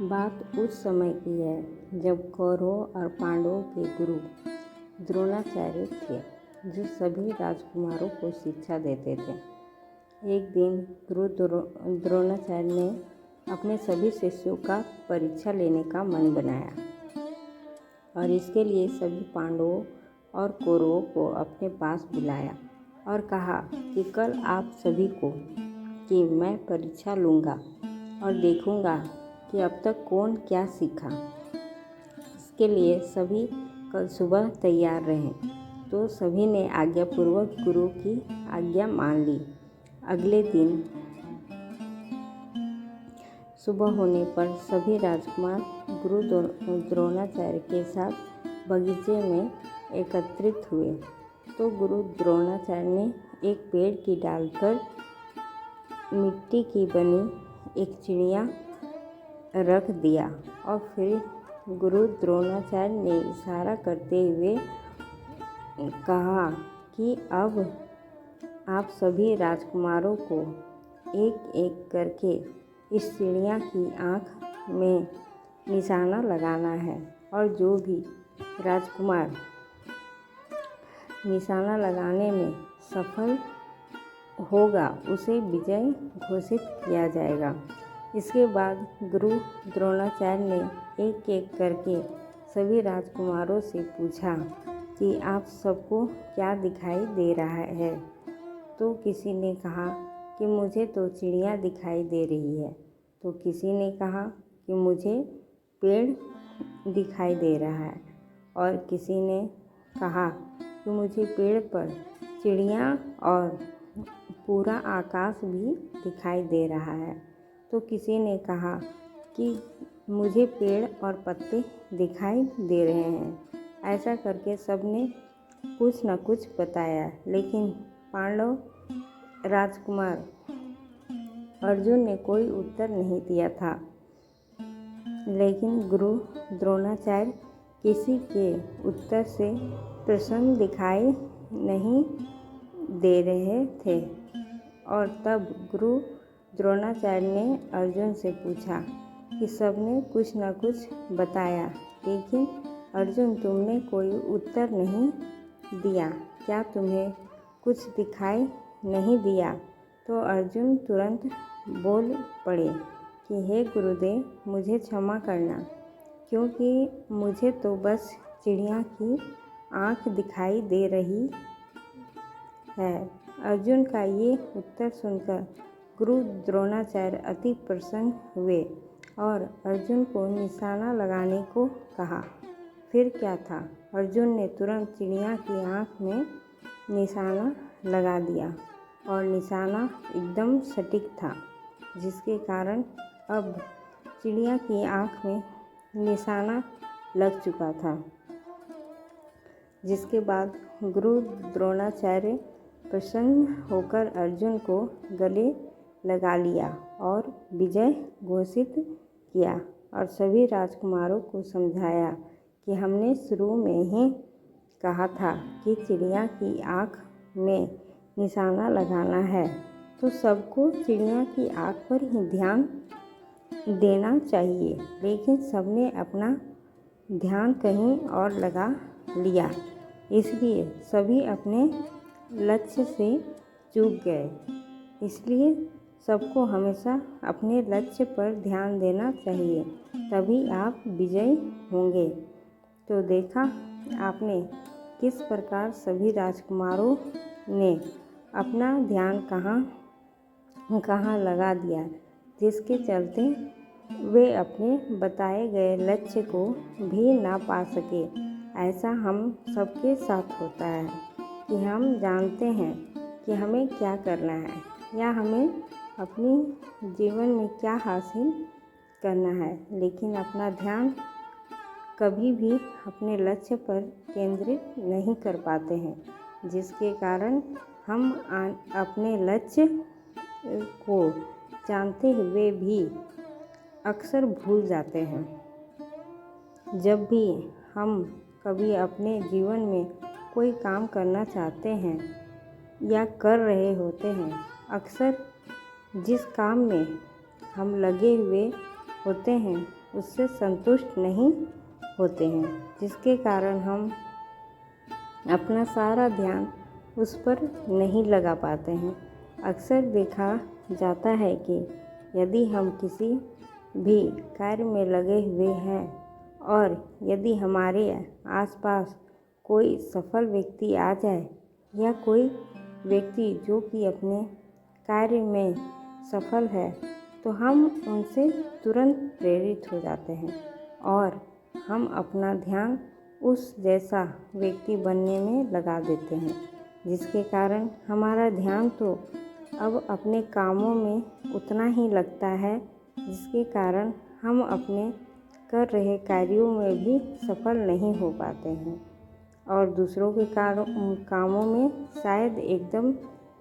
बात उस समय की है जब कौरवों और पांडवों के गुरु द्रोणाचार्य थे, जो सभी राजकुमारों को शिक्षा देते थे। एक दिन गुरु द्रोणाचार्य ने अपने सभी शिष्यों का परीक्षा लेने का मन बनाया और इसके लिए सभी पांडवों और कौरवों को अपने पास बुलाया और कहा कि कल आप सभी को कि मैं परीक्षा लूँगा और देखूँगा कि अब तक कौन क्या सीखा। इसके लिए सभी कल सुबह तैयार रहें। तो सभी ने आज्ञापूर्वक गुरु की आज्ञा मान ली। अगले दिन सुबह होने पर सभी राजकुमार गुरु द्रोणाचार्य के साथ बगीचे में एकत्रित हुए। तो गुरु द्रोणाचार्य ने एक पेड़ की डाल पर मिट्टी की बनी एक चिड़िया रख दिया और फिर गुरु द्रोणाचार्य ने इशारा करते हुए कहा कि अब आप सभी राजकुमारों को एक एक करके इस चिड़िया की आँख में निशाना लगाना है और जो भी राजकुमार निशाना लगाने में सफल होगा उसे विजय घोषित किया जाएगा। इसके बाद गुरु द्रोणाचार्य ने एक एक करके सभी राजकुमारों से पूछा कि आप सबको क्या दिखाई दे रहा है। तो किसी ने कहा कि मुझे तो चिड़िया दिखाई दे रही है। तो किसी ने कहा कि मुझे पेड़ दिखाई दे रहा है और किसी ने कहा कि मुझे पेड़ पर चिड़िया और पूरा आकाश भी दिखाई दे रहा है। तो किसी ने कहा कि मुझे पेड़ और पत्ते दिखाई दे रहे हैं। ऐसा करके सबने कुछ न कुछ बताया, लेकिन पांडव राजकुमार अर्जुन ने कोई उत्तर नहीं दिया था। लेकिन गुरु द्रोणाचार्य किसी के उत्तर से प्रसन्न दिखाई नहीं दे रहे थे और तब गुरु द्रोणाचार्य ने अर्जुन से पूछा कि सबने कुछ न कुछ बताया, लेकिन अर्जुन तुमने कोई उत्तर नहीं दिया, क्या तुम्हें कुछ दिखाई नहीं दिया? तो अर्जुन तुरंत बोल पड़े कि हे गुरुदेव, मुझे क्षमा करना, क्योंकि मुझे तो बस चिड़िया की आँख दिखाई दे रही है। अर्जुन का ये उत्तर सुनकर गुरु द्रोणाचार्य अति प्रसन्न हुए और अर्जुन को निशाना लगाने को कहा। फिर क्या था, अर्जुन ने तुरंत चिड़िया की आँख में निशाना लगा दिया और निशाना एकदम सटीक था, जिसके कारण अब चिड़िया की आँख में निशाना लग चुका था। जिसके बाद गुरु द्रोणाचार्य प्रसन्न होकर अर्जुन को गले लगा लिया और विजय घोषित किया और सभी राजकुमारों को समझाया कि हमने शुरू में ही कहा था कि चिड़िया की आँख में निशाना लगाना है, तो सबको चिड़िया की आँख पर ही ध्यान देना चाहिए। लेकिन सबने अपना ध्यान कहीं और लगा लिया, इसलिए सभी अपने लक्ष्य से चूक गए। इसलिए सबको हमेशा अपने लक्ष्य पर ध्यान देना चाहिए, तभी आप विजयी होंगे। तो देखा आपने किस प्रकार सभी राजकुमारों ने अपना ध्यान कहाँ लगा दिया, जिसके चलते वे अपने बताए गए लक्ष्य को भी ना पा सके। ऐसा हम सबके साथ होता है कि हम जानते हैं कि हमें क्या करना है या हमें अपनी जीवन में क्या हासिल करना है, लेकिन अपना ध्यान कभी भी अपने लक्ष्य पर केंद्रित नहीं कर पाते हैं, जिसके कारण हम अपने लक्ष्य को जानते हुए भी अक्सर भूल जाते हैं। जब भी हम कभी अपने जीवन में कोई काम करना चाहते हैं या कर रहे होते हैं, अक्सर जिस काम में हम लगे हुए होते हैं उससे संतुष्ट नहीं होते हैं, जिसके कारण हम अपना सारा ध्यान उस पर नहीं लगा पाते हैं। अक्सर देखा जाता है कि यदि हम किसी भी कार्य में लगे हुए हैं और यदि हमारे आसपास कोई सफल व्यक्ति आ जाए या कोई व्यक्ति जो कि अपने कार्य में सफल है, तो हम उनसे तुरंत प्रेरित हो जाते हैं और हम अपना ध्यान उस जैसा व्यक्ति बनने में लगा देते हैं, जिसके कारण हमारा ध्यान तो अब अपने कामों में उतना ही लगता है, जिसके कारण हम अपने कर रहे कार्यों में भी सफल नहीं हो पाते हैं और दूसरों के कामों में शायद एकदम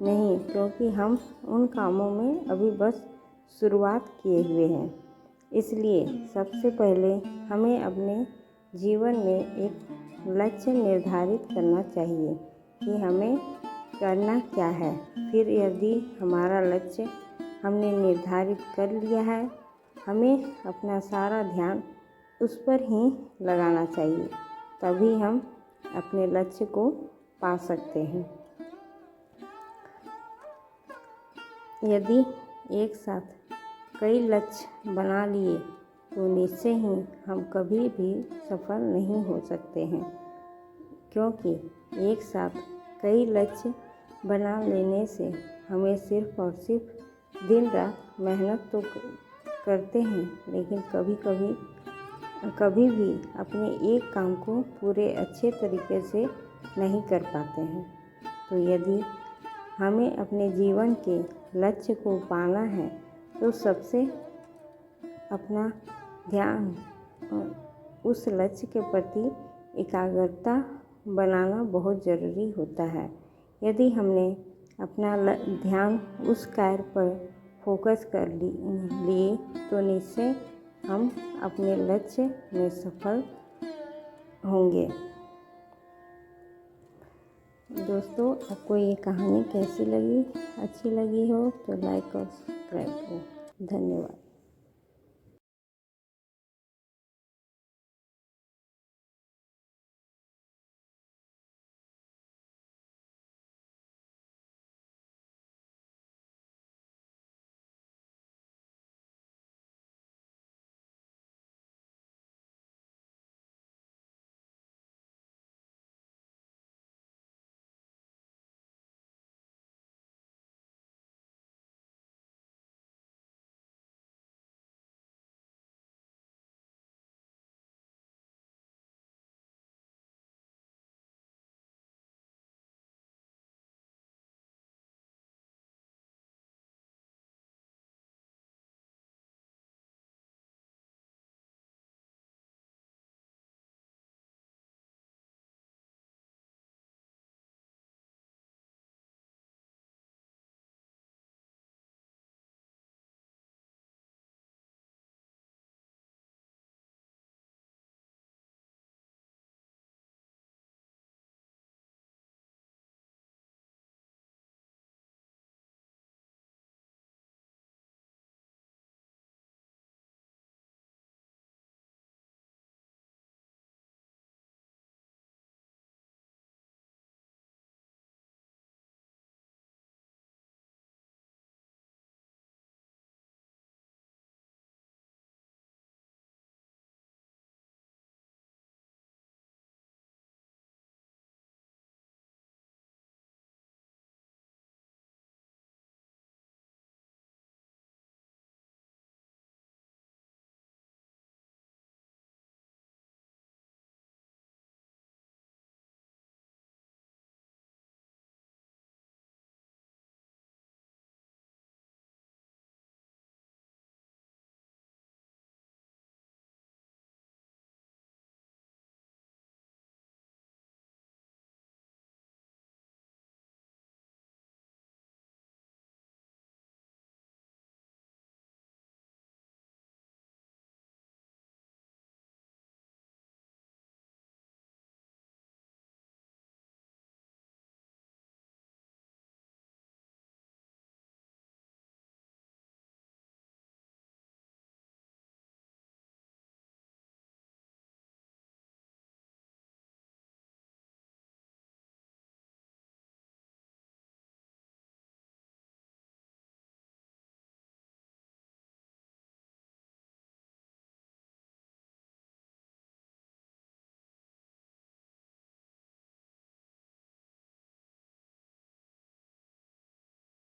नहीं, क्योंकि हम उन कामों में अभी बस शुरुआत किए हुए हैं। इसलिए सबसे पहले हमें अपने जीवन में एक लक्ष्य निर्धारित करना चाहिए कि हमें करना क्या है। फिर यदि हमारा लक्ष्य हमने निर्धारित कर लिया है, हमें अपना सारा ध्यान उस पर ही लगाना चाहिए, तभी हम अपने लक्ष्य को पा सकते हैं। यदि एक साथ कई लक्ष्य बना लिए तो निश्चय ही हम कभी भी सफल नहीं हो सकते हैं, क्योंकि एक साथ कई लक्ष्य बना लेने से हमें सिर्फ और सिर्फ दिन रात मेहनत तो करते हैं, लेकिन कभी भी अपने एक काम को पूरे अच्छे तरीके से नहीं कर पाते हैं। तो यदि हमें अपने जीवन के लक्ष्य को पाना है तो सबसे अपना ध्यान उस लक्ष्य के प्रति एकाग्रता बनाना बहुत ज़रूरी होता है। यदि हमने अपना ध्यान उस कार्य पर फोकस कर लिए तो निश्चय हम अपने लक्ष्य में सफल होंगे। दोस्तों, आपको ये कहानी कैसी लगी? अच्छी लगी हो तो लाइक और सब्सक्राइब करो। धन्यवाद।